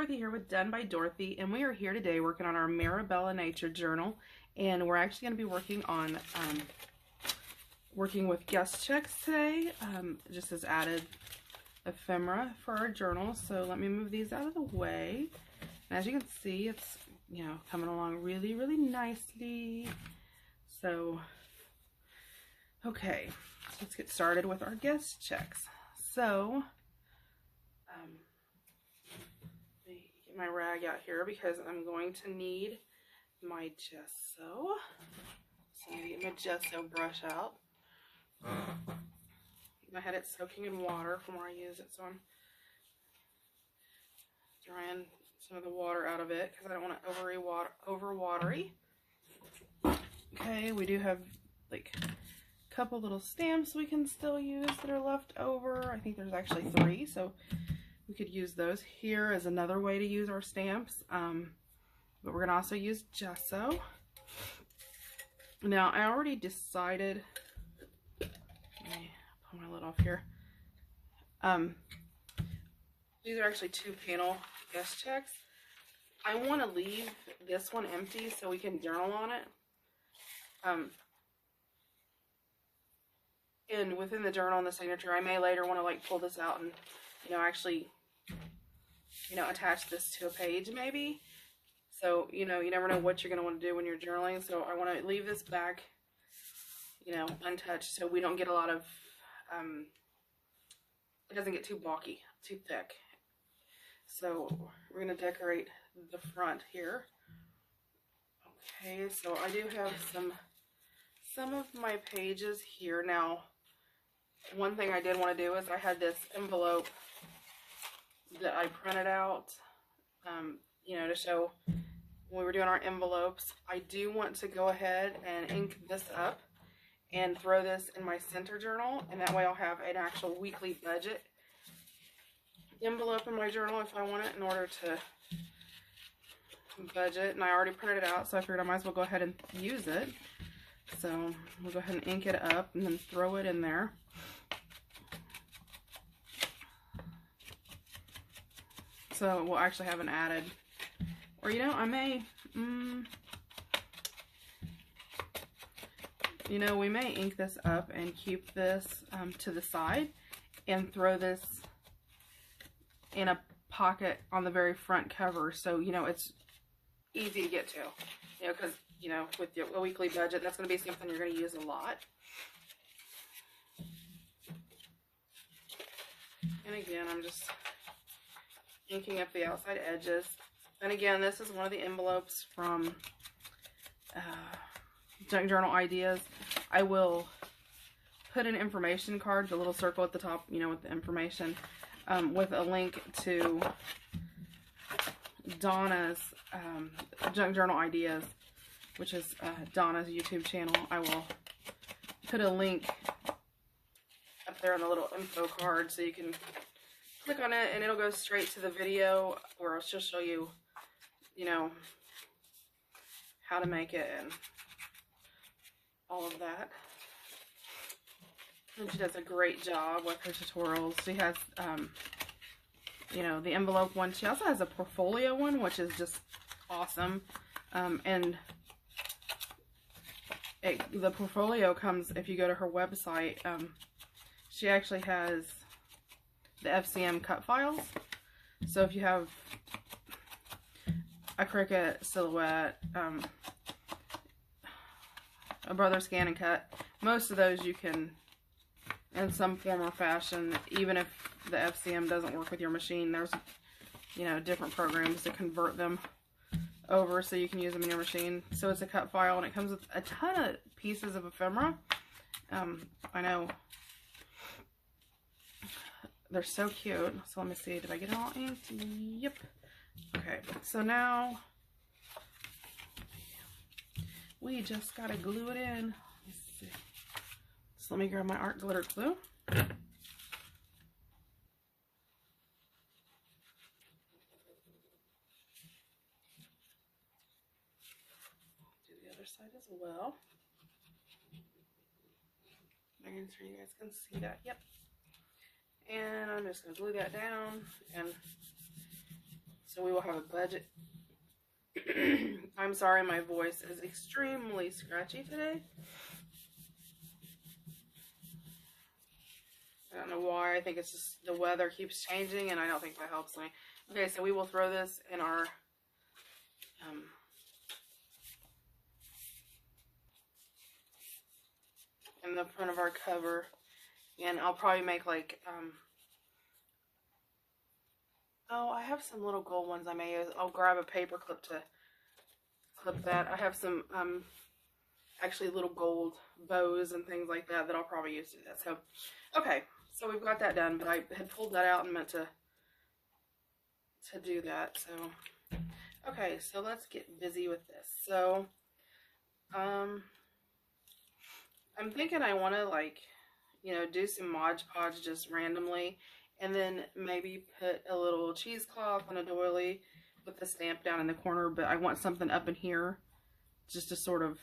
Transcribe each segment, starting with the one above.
Dorothy here with Done by Dorothy, and we are here today working on our Mira Nature Journal, and we're actually going to be working on working with guest checks today, just as added ephemera for our journal. So let me move these out of the way. And as you can see, it's coming along really nicely. So okay, let's get started with our guest checks. So get my rag out here because I'm going to need my gesso. So I'm going to get my gesso brush out. I had it soaking in water from where I used it, so I'm drying some of the water out of it because I don't want it over watery. Okay, we do have like a couple little stamps we can still use that are left over. I think there's actually 3, so we could use those. Here is another way to use our stamps, but we're going to also use gesso. Now, I already decided, let me pull my lid off here. These are actually 2-panel guest checks. I want to leave this one empty so we can journal on it. And within the journal and the signature, I may later want to like pull this out and actually attach this to a page maybe. So you never know what you're going to want to do when you're journaling. So I want to leave this back untouched so we don't get a lot of it doesn't get too bulky, too thick. So we're going to decorate the front here. Okay, so I do have some of my pages here. Now, one thing I did want to do is I had this envelope that I printed out, to show when we were doing our envelopes. I do want to go ahead and ink this up and throw this in my center journal, and that way I'll have an actual weekly budget envelope in my journal if I want it in order to budget. And I already printed it out, so I figured I might as well go ahead and use it. So we'll go ahead and ink it up and then throw it in there. So we'll actually have an added, or I may, we may ink this up and keep this to the side and throw this in a pocket on the very front cover, so it's easy to get to, because with your weekly budget, that's going to be something you're going to use a lot. And again, I'm just inking up the outside edges. And again, this is one of the envelopes from Junk Journal Ideas. I will put an information card, the little circle at the top, with the information, with a link to Donna's Junk Journal Ideas, which is Donna's YouTube channel. I will put a link up there on the little info card so you can click on it and it'll go straight to the video where she'll show you, how to make it and all of that. And she does a great job with her tutorials. She has, the envelope one. She also has a portfolio one, which is just awesome. And the portfolio comes, if you go to her website, she actually has the FCM cut files. So if you have a Cricut, Silhouette, a Brother Scan and Cut, most of those you can, in some form or fashion, even if the FCM doesn't work with your machine, there's different programs to convert them over so you can use them in your machine. So it's a cut file and it comes with a ton of pieces of ephemera. I know they're so cute. So let me see, did I get it all inked? Yep. Okay, so now we just gotta glue it in. Let's see. So let me grab my art glitter glue. Do the other side as well. Making sure you guys can see that. Yep. And I'm just going to glue that down. And So we will have a budget. I'm sorry, my voice is extremely scratchy today. I don't know why. I think it's just the weather keeps changing, and I don't think that helps me. Okay, so we will throw this in our in the front of our cover, and I'll probably make like oh, I have some little gold ones I may use. I'll grab a paper clip to clip that. I have some actually little gold bows and things like that I'll probably use to do that. So okay, so we've got that done, but I had pulled that out and meant to do that. So okay, so let's get busy with this. So I'm thinking I want to, like, you know, do some Mod Podge just randomly, and then maybe put a little cheesecloth on a doily with the stamp down in the corner, but I want something up in here just to sort of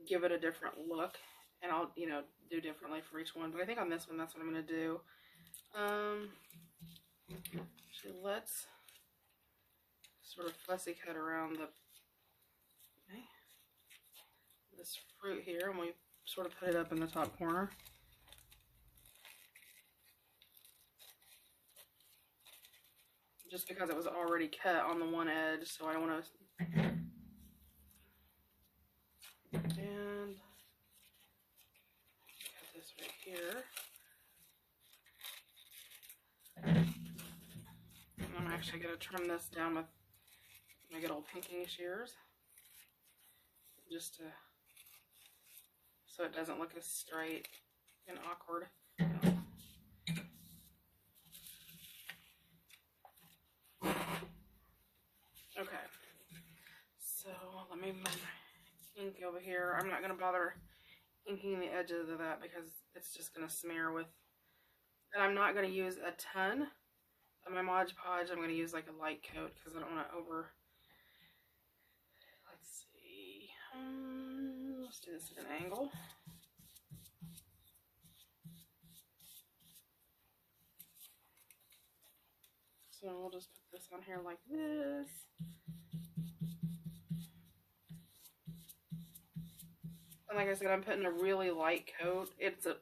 give it a different look, and I'll, you know, do differently for each one. But I think on this one, that's what I'm going to do. So let's sort of fussy cut around this fruit here, and we sort of put it up in the top corner. Just because it was already cut on the one edge, so I don't want to. And cut this right here. And I'm actually going to trim this down with my good old pinking shears, just to, so it doesn't look as straight and awkward. Okay, so let me move my ink over here. I'm not going to bother inking the edges of that because it's just going to smear with, and I'm not going to use a ton of my Mod Podge. I'm going to use like a light coat because I don't want to over, let's see, let's do this at an angle. So we'll just put this on here like this. And like I said, I'm putting a really light coat.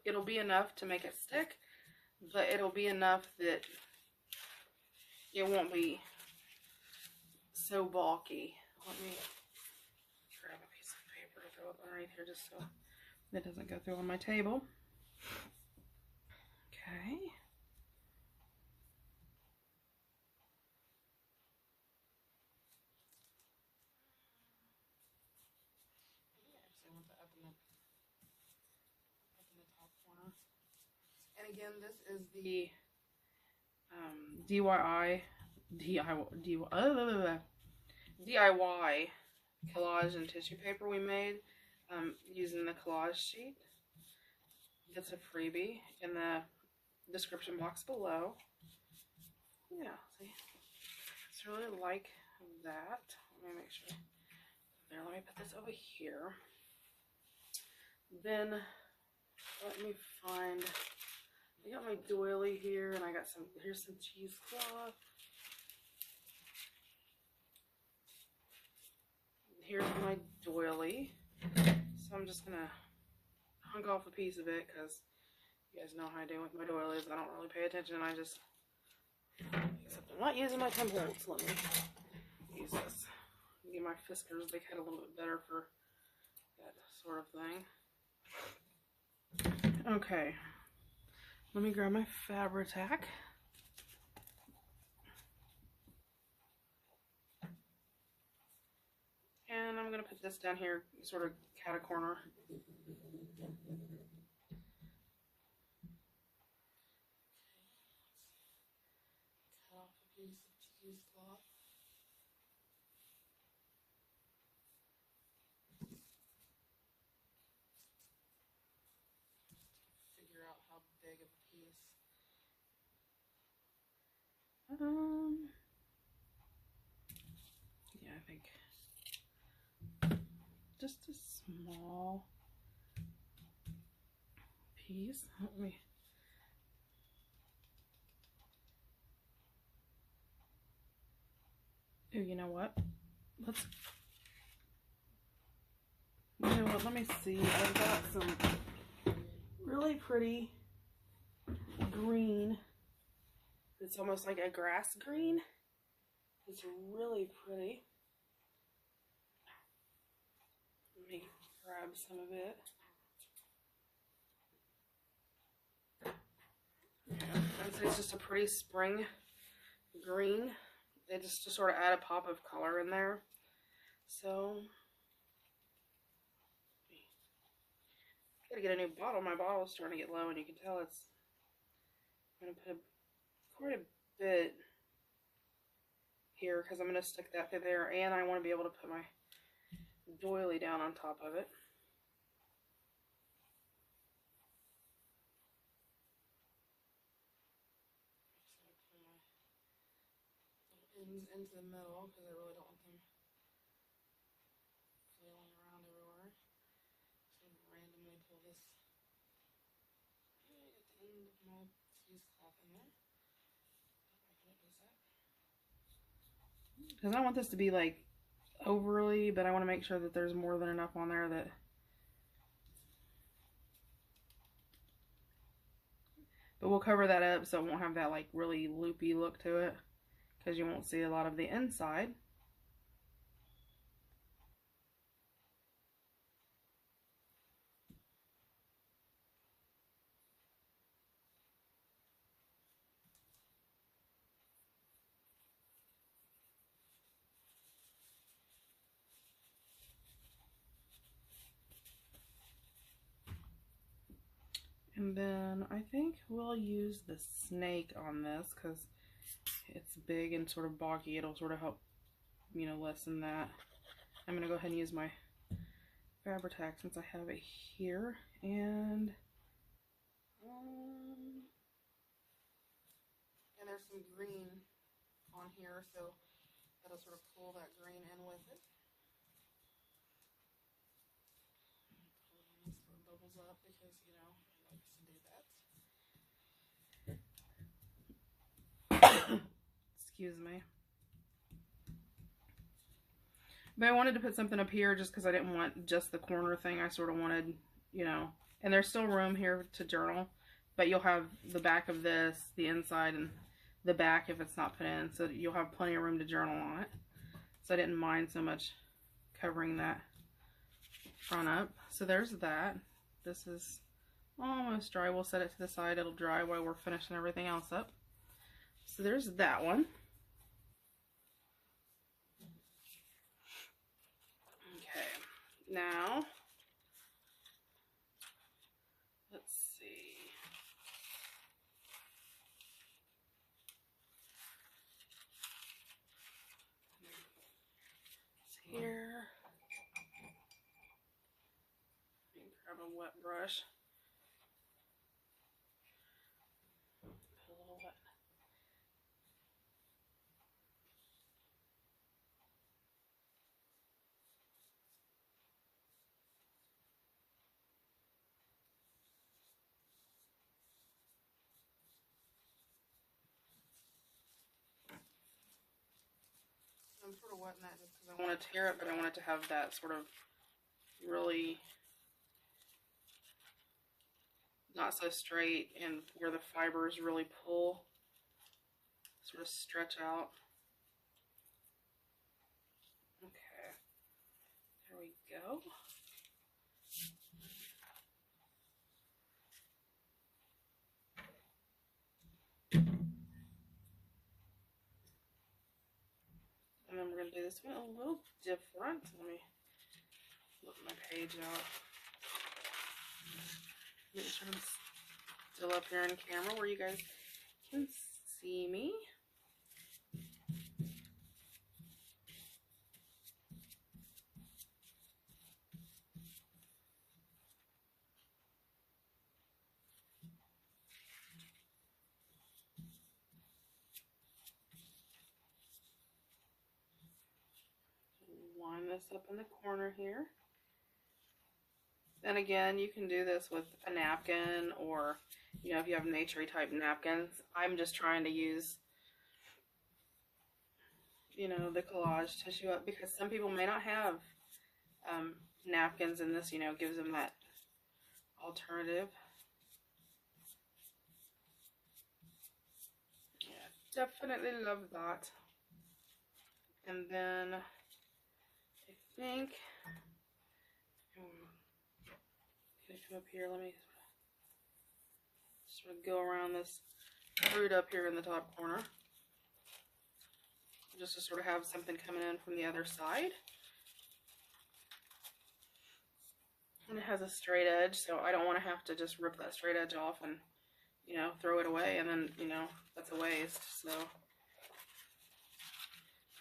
It'll be enough to make it stick, but it'll be enough that it won't be so bulky. Let me grab a piece of paper to throw up underneath here just so it doesn't go through on my table. Okay. And again, this is the DIY collage and tissue paper we made using the collage sheet. It's a freebie in the description box below. Yeah, see, it's really like that. Let me make sure. There, let me put this over here. Then let me find. I got my doily here, and I got some. Here's some cheesecloth. Here's my doily. So I'm just gonna hunk off a piece of it because you guys know how I do with my doilies. I don't really pay attention. I just, except I'm not using my templates. Let me use this. Get my fiskars. They cut a little bit better for that sort of thing. Okay. Let me grab my Fabri-Tac. And I'm going to put this down here, sort of cat a corner. Cut off a piece of cheesecloth. Figure out how big of a piece. Yeah, I think just a small piece. Let me. you know what? You know what? Let me see. I've got some really pretty green. It's almost like a grass green. It's really pretty. Let me grab some of it. I'd say it's just a pretty spring green. They just to sort of add a pop of color in there. So, gotta get a new bottle. My bottle is starting to get low, and you can tell it's. I'm gonna put quite a bit here because I'm gonna stick that through there, and I want to be able to put my doily down on top of it. Into the middle because I really don't want them flailing around everywhere. So randomly pull this at the end of my cheesecloth in there. Because I don't want this to be like overly, but I want to make sure that there's more than enough on there that. But we'll cover that up so it won't have that like really loopy look to it. Because you won't see a lot of the inside. And then I think we'll use the snake on this because it's big and sort of boggy. It'll sort of help, you know, lessen that. I'm going to go ahead and use my Fabri-Tac since I have it here. And there's some green on here, so that'll sort of pull that green in with it. Bubbles up because, you know, I like to do that. Excuse me. But I wanted to put something up here just because I didn't want just the corner thing. I sort of wanted, you know, and there's still room here to journal, but you'll have the back of this, the inside, and the back if it's not put in, so you'll have plenty of room to journal on it. So I didn't mind so much covering that front up. So there's that. This is almost dry. We'll set it to the side. It'll dry while we're finishing everything else up. So there's that one. Okay, now let's see. It's here. Grab a wet brush. Put a little wet. I'm sort of wetting that just because I want to tear it, but I want it to have that sort of really not so straight and where the fibers really pull, sort of stretch out. Okay, there we go. And then we're going to do this one a little different. Let me flip my page out. Make sure I'm still up here on camera where you guys can see me. Line this up in the corner here. And again, you can do this with a napkin or, you know, if you have nature-y type napkins. I'm just trying to use you know, the collage tissue up, because some people may not have napkins, and this, you know, gives them that alternative. Yeah, definitely love that. And then I think I'm gonna come up here. Let me sort of go around this fruit up here in the top corner, just to sort of have something coming in from the other side. And it has a straight edge, so I don't want to have to just rip that straight edge off and, you know, throw it away, and then, you know, that's a waste. So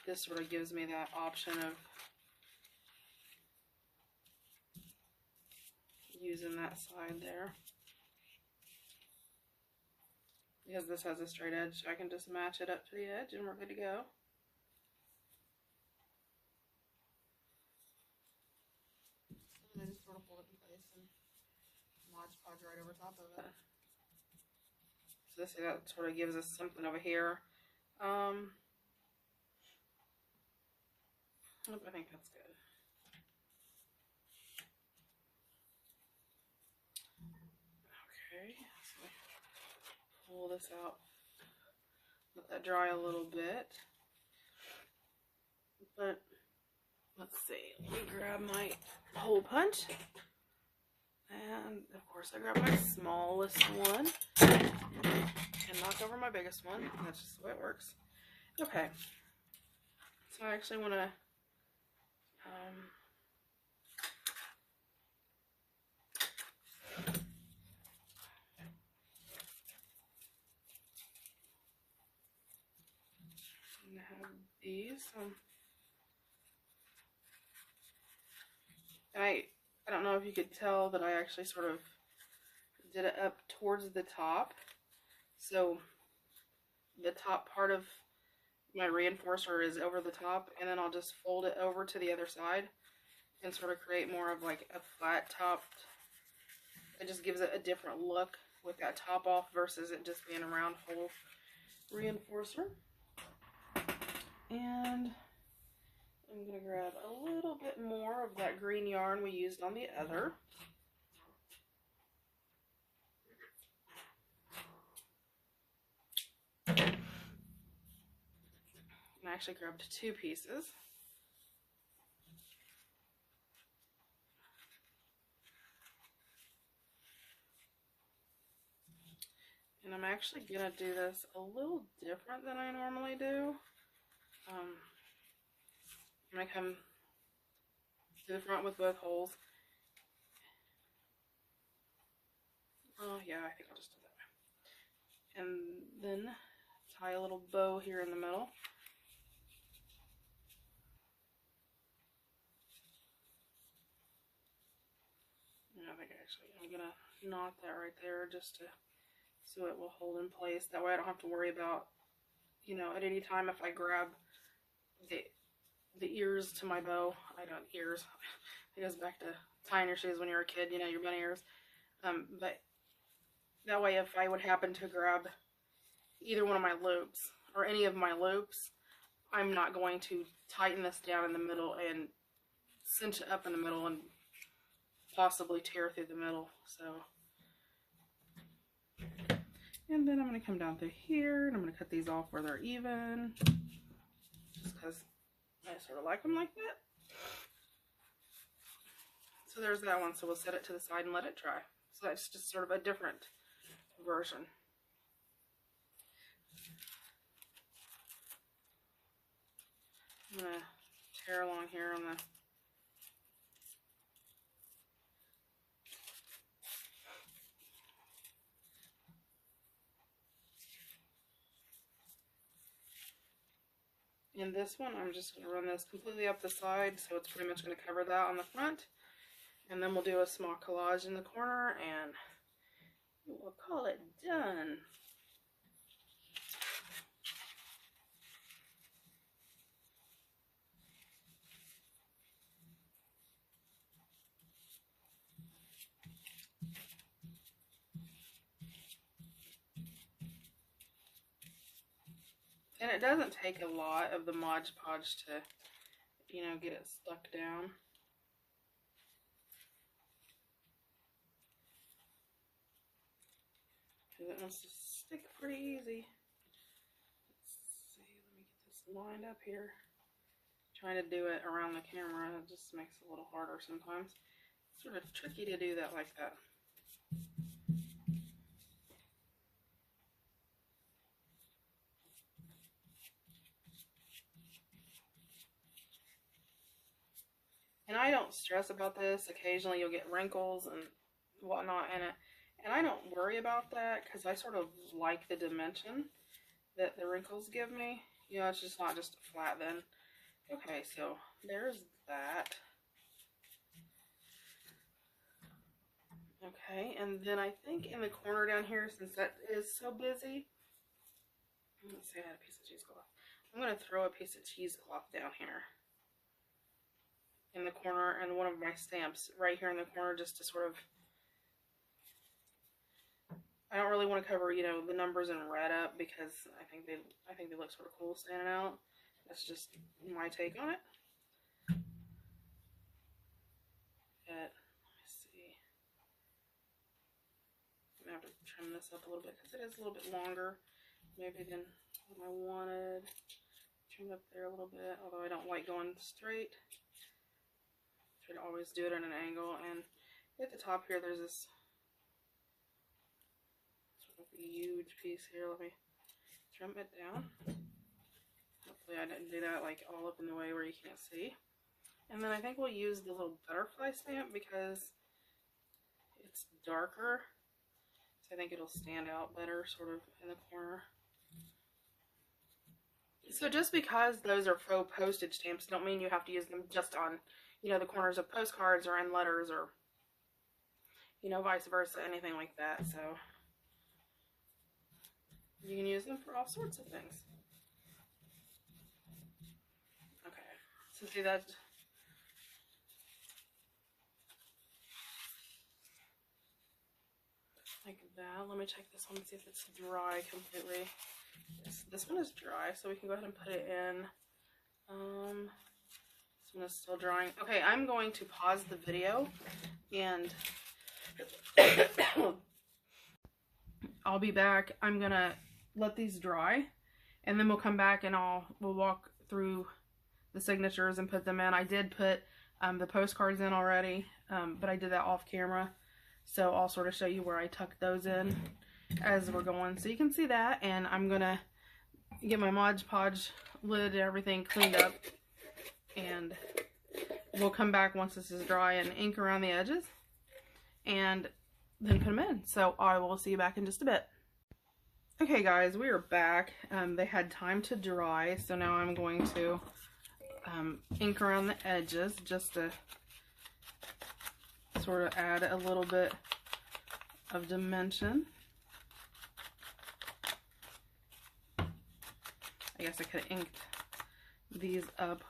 this sort of gives me that option of using that side there. Because this has a straight edge, I can just match it up to the edge and we're good to go. And then just sort of hold it in place and Mod Podge right over top of it. So this, that sort of gives us something over here. I think that's good. Okay, so pull this out, let that dry a little bit. But let's see, let me grab my hole punch. And of course I grab my smallest one and knock over my biggest one. That's just the way it works. Okay, so I actually want to have these. And I don't know if you could tell that I actually sort of did it up towards the top. So the top part of my reinforcer is over the top, and then I'll just fold it over to the other side and sort of create more of like a flat top. It just gives it a different look with that top off versus it just being a round hole reinforcer. And I'm going to grab a little bit more of that green yarn we used on the other. And I actually grabbed 2 pieces. And I'm actually going to do this a little different than I normally do. I'm going to come to the front with both holes. Oh yeah, I think I'll just do it that way. And then tie a little bow here in the middle. And I think actually I'm going to knot that right there just to, so it will hold in place. That way I don't have to worry about, you know, at any time if I grab the ears to my bow. I don't, ears. It goes back to tying your shoes when you were a kid, you know, your bunny ears. But that way if I would happen to grab either one of my loops or any of my loops, I'm not going to tighten this down in the middle and cinch it up in the middle and possibly tear through the middle. So, and then I'm going to come down through here and I'm going to cut these off where they're even, just because I sort of like them like that. So there's that one. So we'll set it to the side and let it dry. So that's just sort of a different version. I'm going to tear along here on the in this one, I'm just going to run this completely up the side, so it's pretty much going to cover that on the front. And then we'll do a small collage in the corner, and we'll call it done. And it doesn't take a lot of the Mod Podge to, you know, get it stuck down. Because it wants to stick pretty easy. Let's see, let me get this lined up here. Trying to do it around the camera, it just makes it a little harder sometimes. It's sort of tricky to do that like that. And I don't stress about this. Occasionally you'll get wrinkles and whatnot in it. And I don't worry about that because I sort of like the dimension that the wrinkles give me. You know, it's just not just flat then. Okay, so there's that. Okay, and then I think in the corner down here, since that is so busy, let's see, I had a piece of cheesecloth. I'm going to throw a piece of cheesecloth down here in the corner, and one of my stamps right here in the corner, just to sort of, I don't really want to cover, you know, the numbers in red up because I think they look sort of cool standing out. That's just my take on it. Let me see. I'm gonna have to trim this up a little bit because it is a little bit longer, maybe than what I wanted. Trim up there a little bit, although I don't like going straight. Try to always do it at an angle, and at the top here there's this sort of huge piece here. Let me trim it down. Hopefully I didn't do that like all up in the way where you can't see. And then I think we'll use the little butterfly stamp because it's darker, so I think it'll stand out better sort of in the corner. So just because those are faux postage stamps don't mean you have to use them just on, you know, the corners of postcards or in letters or, you know, vice versa, anything like that. So you can use them for all sorts of things. Okay, so see that? Like that. Let me check this one and see if it's dry completely. Yes, this one is dry, so we can go ahead and put it in. This one is still drying. Okay, I'm going to pause the video and I'll be back. I'm gonna let these dry and then we'll come back and we'll walk through the signatures and put them in. I did put the postcards in already, but I did that off camera. So I'll sort of show you where I tucked those in as we're going. So you can see that, and I'm going to get my Mod Podge lid and everything cleaned up. And we'll come back once this is dry and ink around the edges. And then put them in. So I will see you back in just a bit. Okay guys, we are back. They had time to dry, so now I'm going to ink around the edges just to sort of add a little bit of dimension. I guess I could have inked these up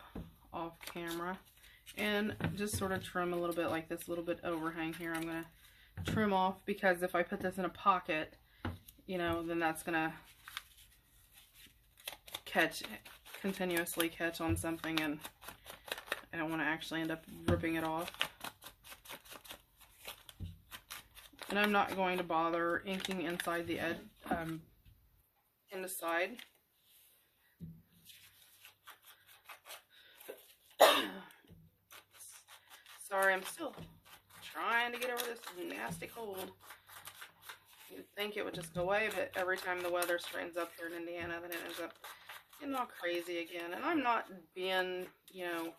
off camera and just sort of trim a little bit, like this little bit overhang here. I'm going to trim off because if I put this in a pocket, you know, then that's going to continuously catch on something, and I don't want to actually end up ripping it off. And I'm not going to bother inking inside the edge, in the side. Sorry, I'm still trying to get over this nasty cold. You'd think it would just go away, but every time the weather straightens up here in Indiana, then it ends up getting all crazy again. And I'm not being, you know,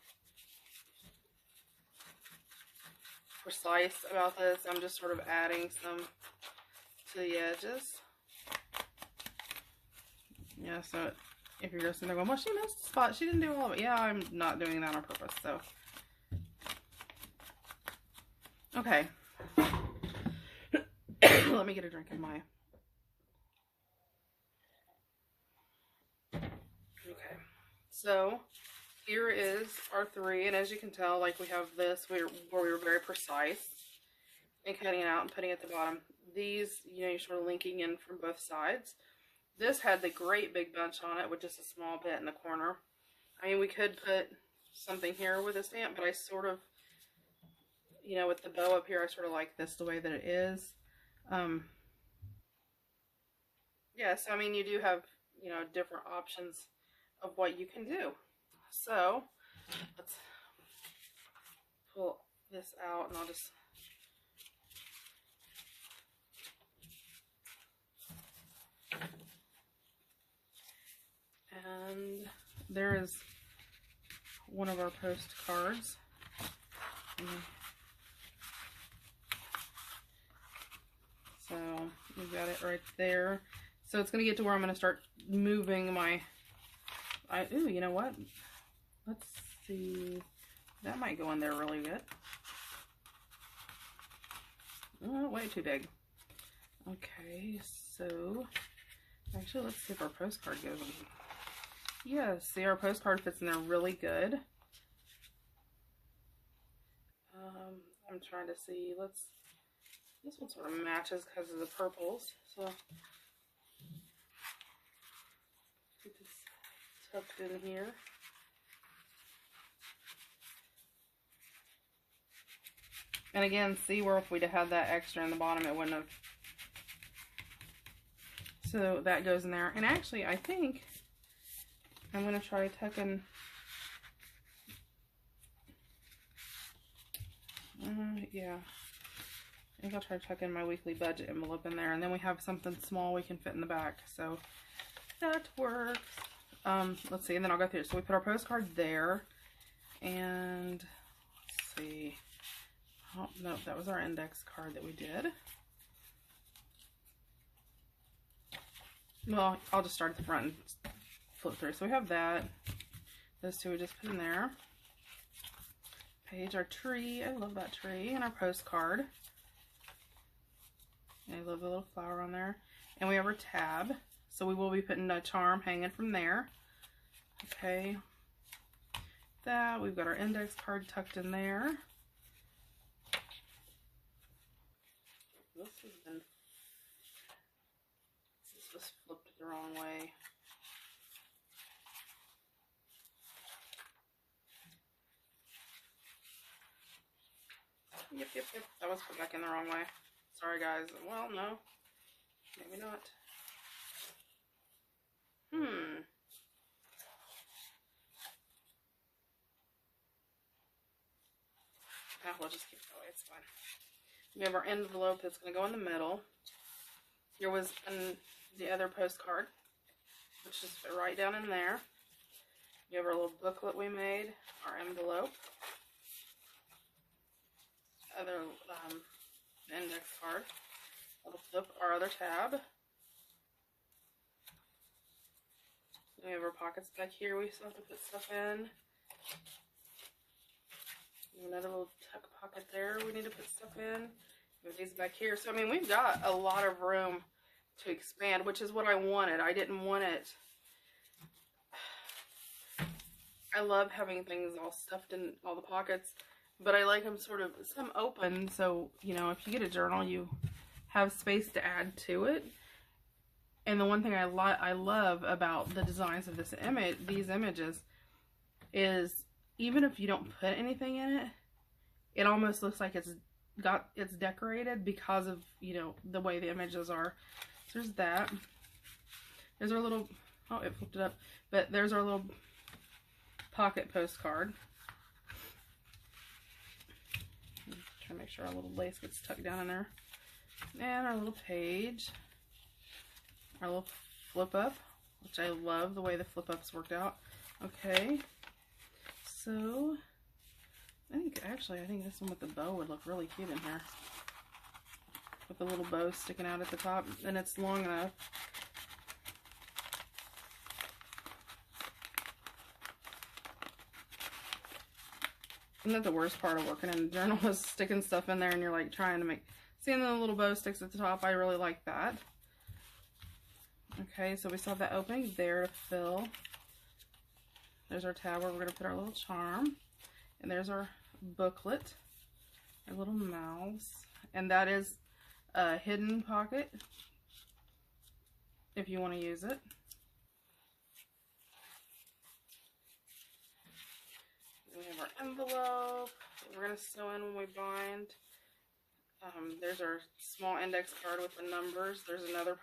precise about this. I'm just sort of adding some to the edges. Yeah, so if you're just sitting there going, well, she missed a spot, she didn't do all of it. Yeah, I'm not doing that on purpose, so. Okay. Let me get a drink of my. Okay. So here is our 3, and as you can tell, like we have this where we were very precise in cutting it out and putting it at the bottom. These, you know, you're sort of linking in from both sides. This had the great big bunch on it with just a small bit in the corner. I mean, we could put something here with a stamp, but I sort of, you know, with the bow up here, I sort of like this the way that it is. Yeah, so I mean, you do have, you know, different options of what you can do. So let's pull this out and I'll just and there is one of our postcards. So we've got it right there. So it's gonna get to where I'm gonna start moving my. Ooh, you know what? Let's see. That might go in there really good. Oh, way too big. Okay, so actually, let's see if our postcard goes in. Yeah, see, our postcard fits in there really good. I'm trying to see. This one sort of matches because of the purples. So get this tucked in here. And again, see where if we'd have had that extra in the bottom, it wouldn't have. So that goes in there. And actually, I think I'm going to try tucking. Yeah. I think I'll try to tuck in my weekly budget envelope in there. And then we have something small we can fit in the back. So that works. Let's see. And then I'll go through it. So we put our postcard there. And let's see. Oh, no, that was our index card that we did. Well, I'll just start at the front and flip through. So we have that. Those two we just put in there. Page, our tree. I love that tree. And our postcard. I love the little flower on there. And we have our tab. So we will be putting a charm hanging from there. Okay. That. We've got our index card tucked in there. This was flipped the wrong way. Yep. That was put back in the wrong way. Sorry, guys. Well, no. Maybe not. We'll just keep it that way. It's fine. We have our envelope that's going to go in the middle. Here was the other postcard, which just fit right down in there. You have our little booklet we made, our envelope, other index card. I'll flip our other tab. We have our pockets back here. We still have to put stuff in. Another little tuck pocket there. We need to put stuff in. We have these back here. So I mean, we've got a lot of room to expand, which is what I wanted. I didn't want it. I love having things all stuffed in all the pockets, but I like them sort of some open. So you know, if you get a journal, you have space to add to it. And the one thing I love about the designs of these images, is even if you don't put anything in it, it almost looks like it's decorated because of, you know, the way the images are. So there's that. There's our little, oh, it flipped it up. But there's our little pocket postcard. Try to make sure our little lace gets tucked down in there. And our little page. Our little flip up, which I love the way the flip ups worked out. Okay. So, I think this one with the bow would look really cute in here. With the little bow sticking out at the top, and it's long enough. Isn't that the worst part of working in a journal, is sticking stuff in there and you're like trying to make, seeing the little bow sticks at the top, I really like that. Okay, so we still have that opening there to fill. There's our tab where we're going to put our little charm. And there's our booklet. Our little mouths. And that is a hidden pocket. if you want to use it. Then we have our envelope that we're going to sew in when we bind. There's our small index card with the numbers. There's another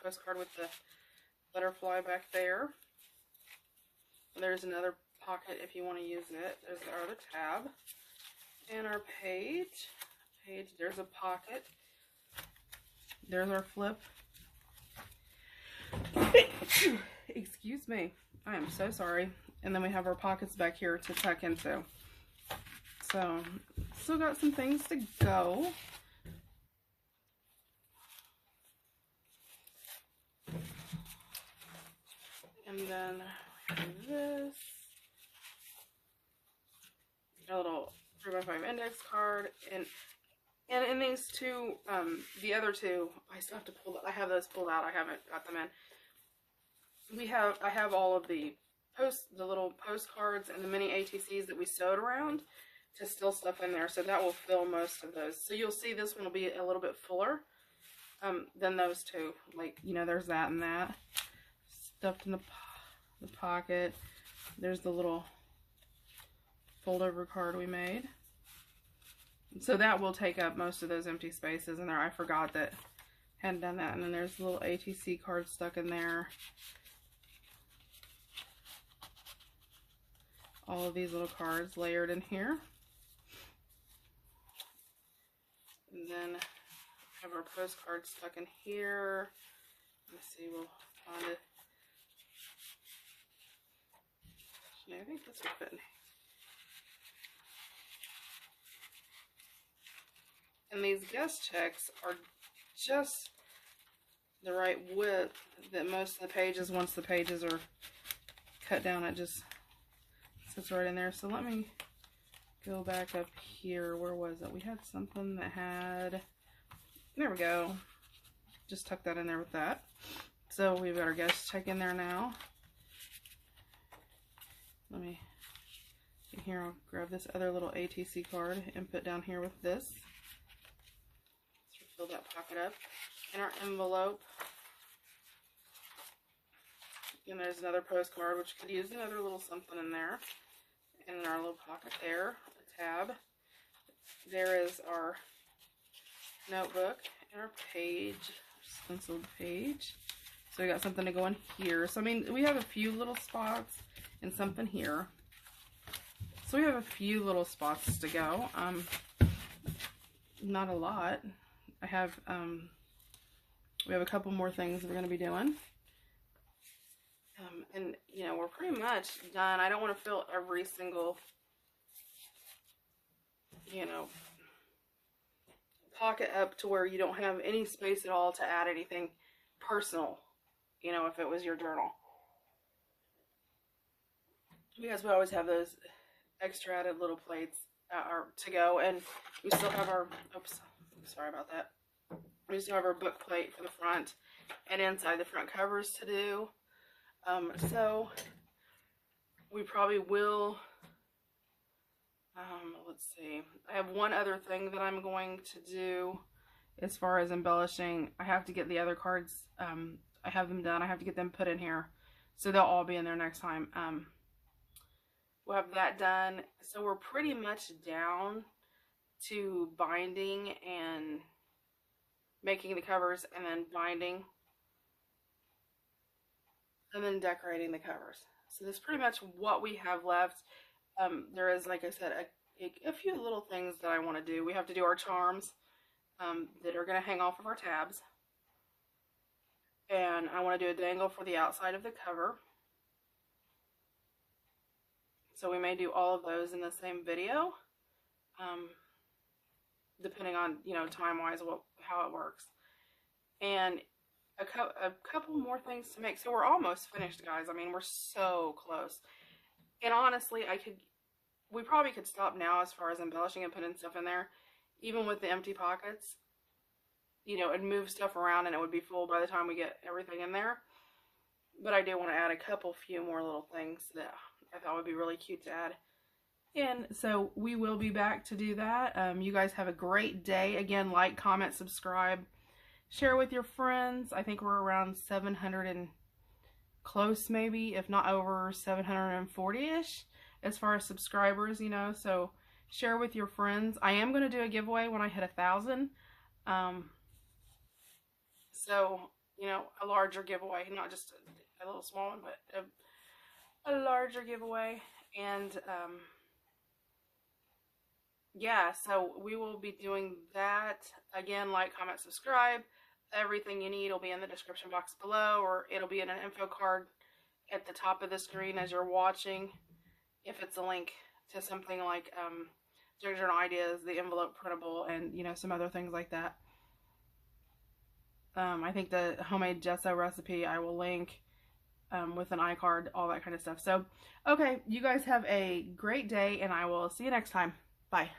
postcard with the butterfly back there. There's another pocket if you want to use it. There's our other tab. And our page. There's a pocket. There's our flip. Excuse me. I am so sorry. And then we have our pockets back here to tuck into. So, still got some things to go. And then we have this. A little 3x5 index card. And in these two, the other two, I still have to pull, I have those pulled out. I haven't got them in. I have all of the little postcards and the mini ATCs that we sewed around to still stuff in there. So that will fill most of those. So you'll see this one will be a little bit fuller than those two. Like, you know, there's that and that. Stuffed in the pocket. There's the little fold over card we made. So that will take up most of those empty spaces in there. I forgot that I hadn't done that. And then there's a little ATC card stuck in there. All of these little cards layered in here. And then have our postcard stuck in here. Let's see, we'll find it. Yeah, I think this will fit in. And these guest checks are just the right width that most of the pages, once the pages are cut down, it just sits right in there. So let me go back up here. Where was it? We had something that had, there we go. Just tuck that in there with that. So we've got our guest check in there now. Let me, here I'll grab this other little ATC card and put down here with this. Fill that pocket up. In our envelope, and there's another postcard which could use another little something in there. And in our little pocket there, a tab. There is our notebook and our page, stenciled page. So we got something to go in here. So I mean, we have a few little spots and something here. So we have a few little spots to go. Not a lot. I have, we have a couple more things we're going to be doing. And, you know, we're pretty much done. I don't want to fill every single, you know, pocket up to where you don't have any space at all to add anything personal, you know, if it was your journal. Because we always have those extra added little plates to go. And we still have our, oops, sorry about that. We still have our book plate for the front and inside the front covers to do. So we probably will, let's see. I have one other thing that I'm going to do as far as embellishing. I have to get the other cards, I have them done. I have to get them put in here. So they'll all be in there next time. We'll have that done. So we're pretty much down to binding and making the covers and then binding and then decorating the covers. So that's pretty much what we have left. There is, like I said, a few little things that I want to do. We have to do our charms that are going to hang off of our tabs. And I want to do a dangle for the outside of the cover. So we may do all of those in the same video. Depending on, you know, time-wise, how it works. And a couple more things to make. So we're almost finished, guys. I mean, we're so close. And honestly, we probably could stop now as far as embellishing and putting stuff in there. Even with the empty pockets, you know, and move stuff around and it would be full by the time we get everything in there. But I do want to add a few more little things that I thought would be really cute to add. And so we will be back to do that. You guys have a great day. Again, like, comment, subscribe, Share with your friends. I think we're around 700 and close, maybe, if not over 740-ish as far as subscribers, you know, so share with your friends. I am going to do a giveaway when I hit 1,000. So, you know, a larger giveaway, not just a little small one, but a larger giveaway. And yeah, so we will be doing that. Again, like, comment, subscribe. Everything you need will be in the description box below, or it'll be in an info card at the top of the screen as you're watching. If it's a link to something like Journal Ideas, the envelope printable, and, you know, some other things like that. I think the homemade gesso recipe I will link with an iCard, all that kind of stuff. So, okay, you guys have a great day, and I will see you next time. Bye.